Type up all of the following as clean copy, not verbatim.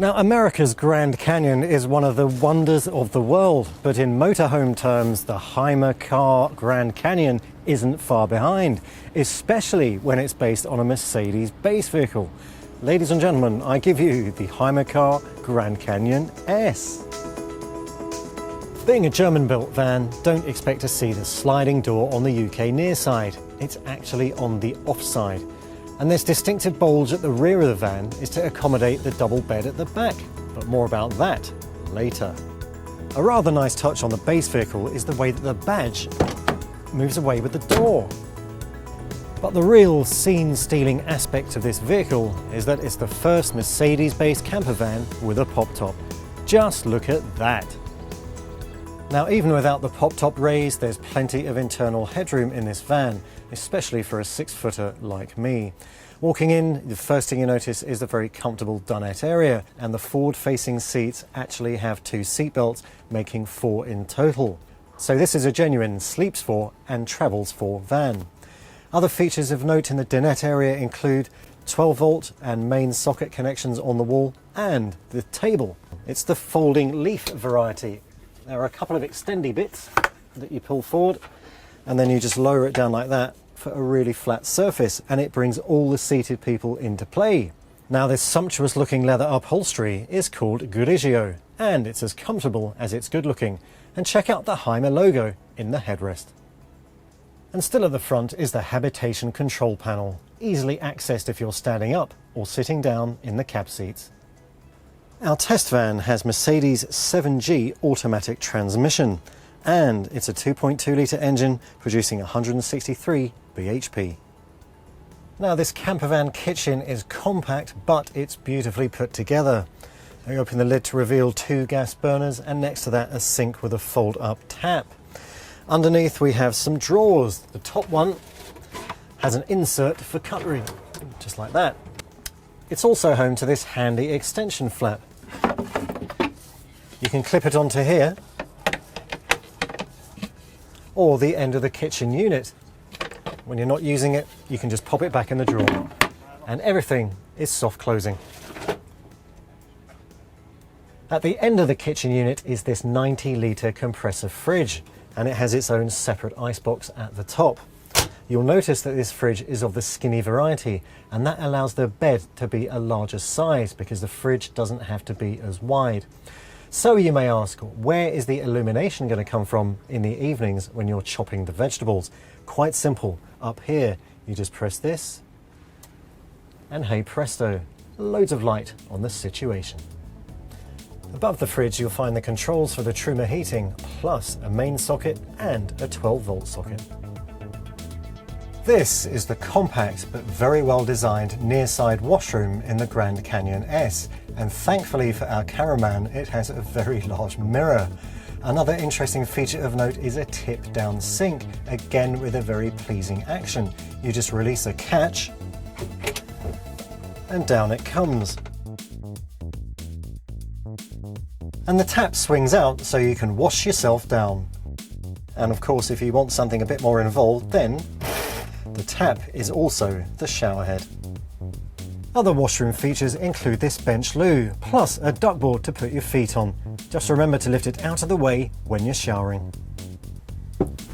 Now, America's Grand Canyon is one of the wonders of the world, but in motorhome terms, the Haymarket Grand Canyon isn't far behind, especially when it's based on a Mercedes base vehicle. Ladies and gentlemen, I give you the Haymarket Grand Canyon S. Being a German-built van, don't expect to see the sliding door on the UK near side. It's actually on the off side. And this distinctive bulge at the rear of the van is to accommodate the double bed at the back, but more about that later. A rather nice touch on the base vehicle is the way that the badge moves away with the door. But the real scene-stealing aspect of this vehicle is that it's the first Mercedes-based camper van with a pop-top. Just look at that. Now, even without the pop-top raise, there's plenty of internal headroom in this van, especially for a 6-footer like me. Walking in, the first thing you notice is the very comfortable dinette area, and the forward-facing seats actually have 2 seat belts, making 4 in total. So this is a genuine sleeps for and travels for van. Other features of note in the dinette area include 12-volt and main socket connections on the wall, and the table. It's the folding leaf variety. There are a couple of extendy bits that you pull forward, and then you just lower it down like that for a really flat surface, and it brings all the seated people into play. Now, this sumptuous looking leather upholstery is called Grigio, and it's as comfortable as it's good looking. And check out the Hymer logo in the headrest. And still at the front is the habitation control panel, easily accessed if you're standing up or sitting down in the cab seats. Our test van has Mercedes 7G automatic transmission, and it's a 2.2 litre engine producing 163 bhp. Now, this camper van kitchen is compact, but it's beautifully put together. You open the lid to reveal 2 gas burners, and next to that a sink with a fold-up tap. Underneath we have some drawers. The top one has an insert for cutlery, just like that. It's also home to this handy extension flap. You can clip it onto here, or the end of the kitchen unit. When you're not using it, you can just pop it back in the drawer, and everything is soft closing. At the end of the kitchen unit is this 90-litre compressor fridge, and it has its own separate icebox at the top. You'll notice that this fridge is of the skinny variety, and that allows the bed to be a larger size because the fridge doesn't have to be as wide. So you may ask, where is the illumination going to come from in the evenings when you're chopping the vegetables? Quite simple. Up here, you just press this, and hey presto, loads of light on the situation. Above the fridge, you'll find the controls for the trimmer heating, plus a main socket and a 12-volt socket. This is the compact but very well designed near-side washroom in the Grand Canyon S, and thankfully for our Caravan, it has a very large mirror. Another interesting feature of note is a tip-down sink, again with a very pleasing action. You just release a catch, and down it comes. And the tap swings out so you can wash yourself down. And of course, if you want something a bit more involved, then the tap is also the shower head. Other washroom features include this bench loo, plus a duckboard to put your feet on. Just remember to lift it out of the way when you're showering.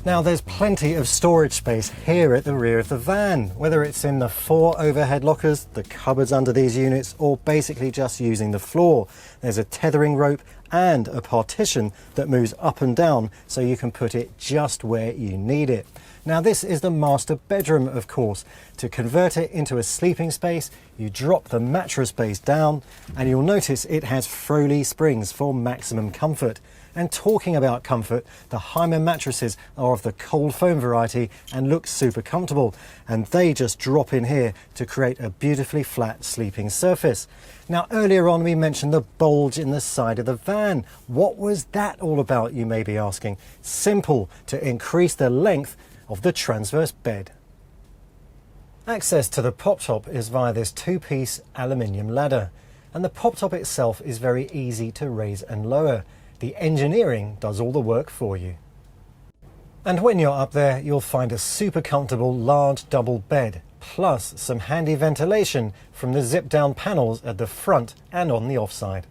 Now, there's plenty of storage space here at the rear of the van, whether it's in the 4 overhead lockers, the cupboards under these units, or basically just using the floor. There's a tethering rope and a partition that moves up and down so you can put it just where you need it. Now, this is the master bedroom, of course. To convert it into a sleeping space, you drop the mattress base down, and you'll notice it has Froley springs for maximum comfort. And talking about comfort, the Hymer mattresses are of the cold foam variety and look super comfortable, and they just drop in here to create a beautifully flat sleeping surface. Now, earlier on we mentioned the bulge in the side of the van. What was that all about, you may be asking? Simple, to increase the length of the transverse bed. Access to the pop-top is via this 2-piece aluminium ladder, and the pop-top itself is very easy to raise and lower. The engineering does all the work for you. And when you're up there, you'll find a super comfortable large double bed, plus some handy ventilation from the zip-down panels at the front and on the offside.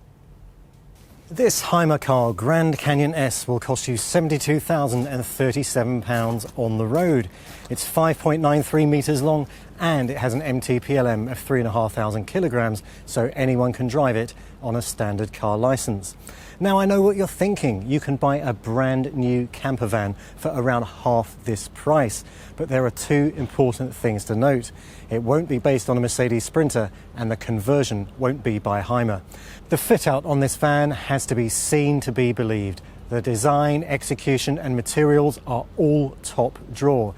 This Haymarket Grand Canyon S will cost you £72,037 on the road. It's 5.93 metres long and it has an MTPLM of 3,500 kilograms, so anyone can drive it on a standard car licence. Now I know what you're thinking. You can buy a brand new camper van for around half this price. But there are two important things to note. It won't be based on a Mercedes Sprinter and the conversion won't be by Hymer. The fit out on this van has to be seen to be believed. The design, execution and materials are all top drawer.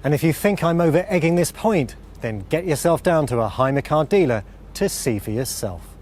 And if you think I'm over egging this point, then get yourself down to a Haymarket dealer to see for yourself.